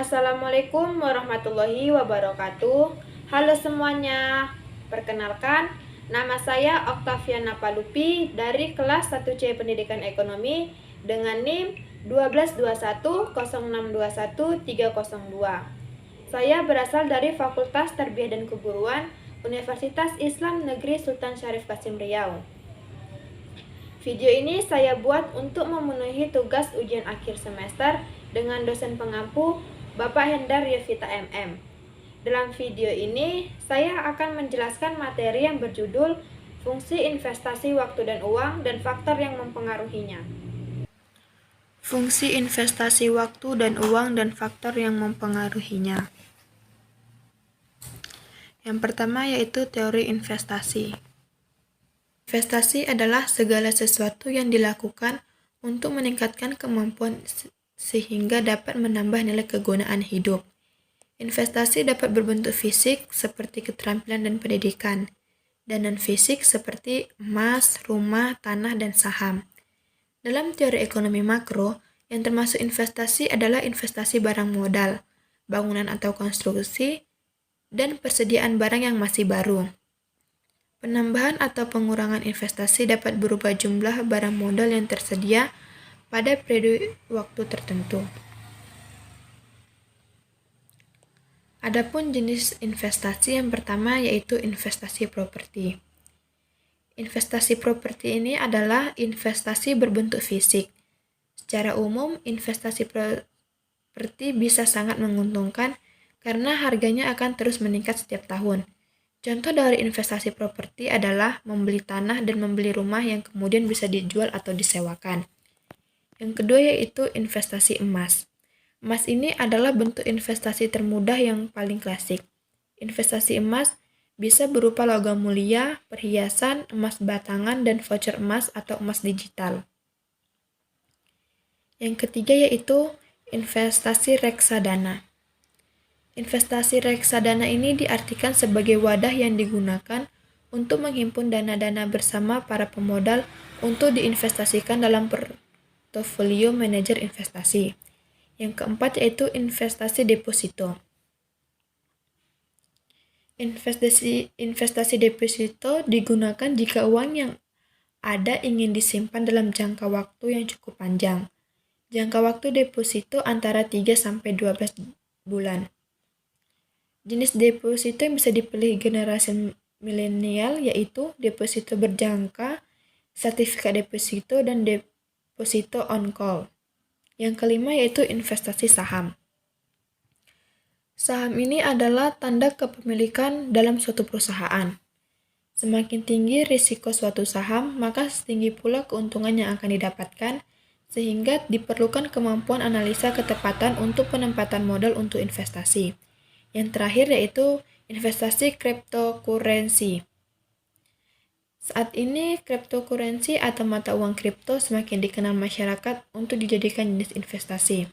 Assalamualaikum warahmatullahi wabarakatuh. Halo semuanya. Perkenalkan, nama saya Oktaviana Palupi dari kelas 1C Pendidikan Ekonomi dengan NIM 12210621302. Saya berasal dari Fakultas Tarbiyah dan Keguruan Universitas Islam Negeri Sultan Syarif Qasim Riau. Video ini saya buat untuk memenuhi tugas ujian akhir semester dengan dosen pengampu Bapak Hendar Yevita MM. Dalam video ini, saya akan menjelaskan materi yang berjudul Fungsi Investasi Waktu dan Uang dan Faktor yang Mempengaruhinya. Fungsi investasi waktu dan uang dan faktor yang mempengaruhinya. Yang pertama yaitu teori investasi. Investasi adalah segala sesuatu yang dilakukan untuk meningkatkan kemampuan sehingga dapat menambah nilai kegunaan hidup. Investasi dapat berbentuk fisik seperti keterampilan dan pendidikan, dan non-fisik seperti emas, rumah, tanah, dan saham. Dalam teori ekonomi makro, yang termasuk investasi adalah investasi barang modal, bangunan atau konstruksi, dan persediaan barang yang masih baru. Penambahan atau pengurangan investasi dapat berupa jumlah barang modal yang tersedia pada periode waktu tertentu. Adapun jenis investasi yang pertama yaitu investasi properti. Investasi properti ini adalah investasi berbentuk fisik. Secara umum, investasi properti bisa sangat menguntungkan karena harganya akan terus meningkat setiap tahun. Contoh dari investasi properti adalah membeli tanah dan membeli rumah yang kemudian bisa dijual atau disewakan. Yang kedua yaitu investasi emas. Emas ini adalah bentuk investasi termudah yang paling klasik. Investasi emas bisa berupa logam mulia, perhiasan, emas batangan, dan voucher emas atau emas digital. Yang ketiga yaitu investasi reksadana. Investasi reksadana ini diartikan sebagai wadah yang digunakan untuk menghimpun dana-dana bersama para pemodal untuk diinvestasikan dalam portofolio manajer investasi. Yang keempat yaitu investasi deposito. Investasi deposito digunakan jika uang yang ada ingin disimpan dalam jangka waktu yang cukup panjang. Jangka waktu deposito antara 3-12 bulan. Jenis deposito yang bisa dipilih generasi milenial yaitu deposito berjangka, sertifikat deposito, dan deposito on call. Yang kelima yaitu investasi saham. Saham ini adalah tanda kepemilikan dalam suatu perusahaan. Semakin tinggi risiko suatu saham, maka setinggi pula keuntungan yang akan didapatkan, sehingga diperlukan kemampuan analisa ketepatan untuk penempatan modal untuk investasi. Yang terakhir yaitu investasi cryptocurrency. Saat ini cryptocurrency atau mata uang kripto semakin dikenal masyarakat untuk dijadikan jenis investasi.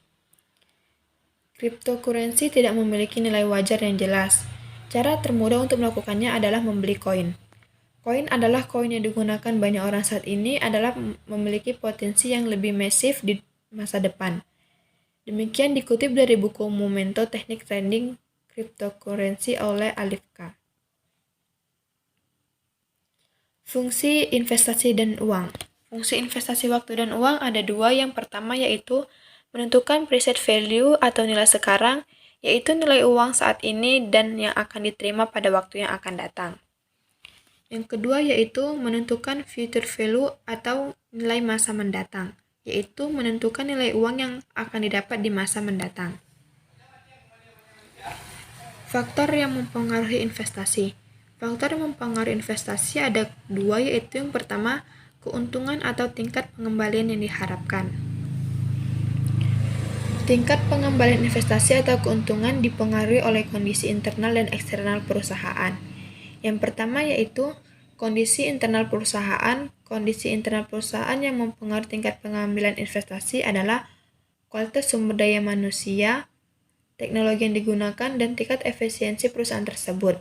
Cryptocurrency tidak memiliki nilai wajar yang jelas. Cara termudah untuk melakukannya adalah membeli koin. Koin adalah koin yang digunakan banyak orang saat ini adalah memiliki potensi yang lebih masif di masa depan. Demikian dikutip dari buku Momento Teknik Trading Cryptocurrency oleh Alif K. Fungsi investasi dan uang. Fungsi investasi waktu dan uang ada dua. Yang pertama yaitu menentukan preset value atau nilai sekarang, yaitu nilai uang saat ini dan yang akan diterima pada waktu yang akan datang. Yang kedua yaitu menentukan future value atau nilai masa mendatang, yaitu menentukan nilai uang yang akan didapat di masa mendatang. Faktor yang mempengaruhi investasi. Faktor yang mempengaruhi investasi ada dua, yaitu yang pertama, keuntungan atau tingkat pengembalian yang diharapkan. Tingkat pengembalian investasi atau keuntungan dipengaruhi oleh kondisi internal dan eksternal perusahaan. Yang pertama yaitu kondisi internal perusahaan. Kondisi internal perusahaan yang mempengaruhi tingkat pengambilan investasi adalah kualitas sumber daya manusia, teknologi yang digunakan, dan tingkat efisiensi perusahaan tersebut.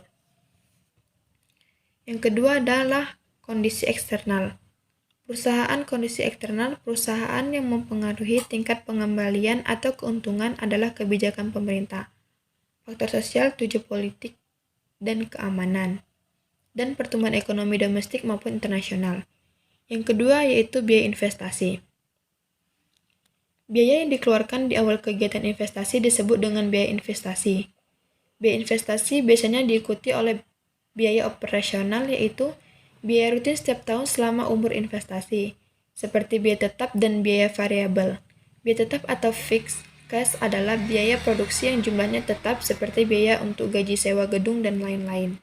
Yang kedua adalah kondisi eksternal Perusahaan kondisi eksternal, perusahaan yang mempengaruhi tingkat pengembalian atau keuntungan adalah kebijakan pemerintah, faktor sosial, tujuan politik, dan keamanan, dan pertumbuhan ekonomi domestik maupun internasional. Yang kedua yaitu biaya investasi. Biaya yang dikeluarkan di awal kegiatan investasi disebut dengan biaya investasi. Biaya investasi biasanya diikuti oleh biaya operasional yaitu biaya rutin setiap tahun selama umur investasi, seperti biaya tetap dan biaya variabel. Biaya tetap atau fixed cost adalah biaya produksi yang jumlahnya tetap seperti biaya untuk gaji sewa gedung dan lain-lain.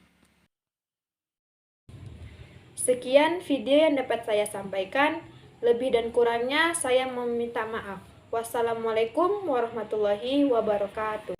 Sekian video yang dapat saya sampaikan. Lebih dan kurangnya saya meminta maaf. Wassalamualaikum warahmatullahi wabarakatuh.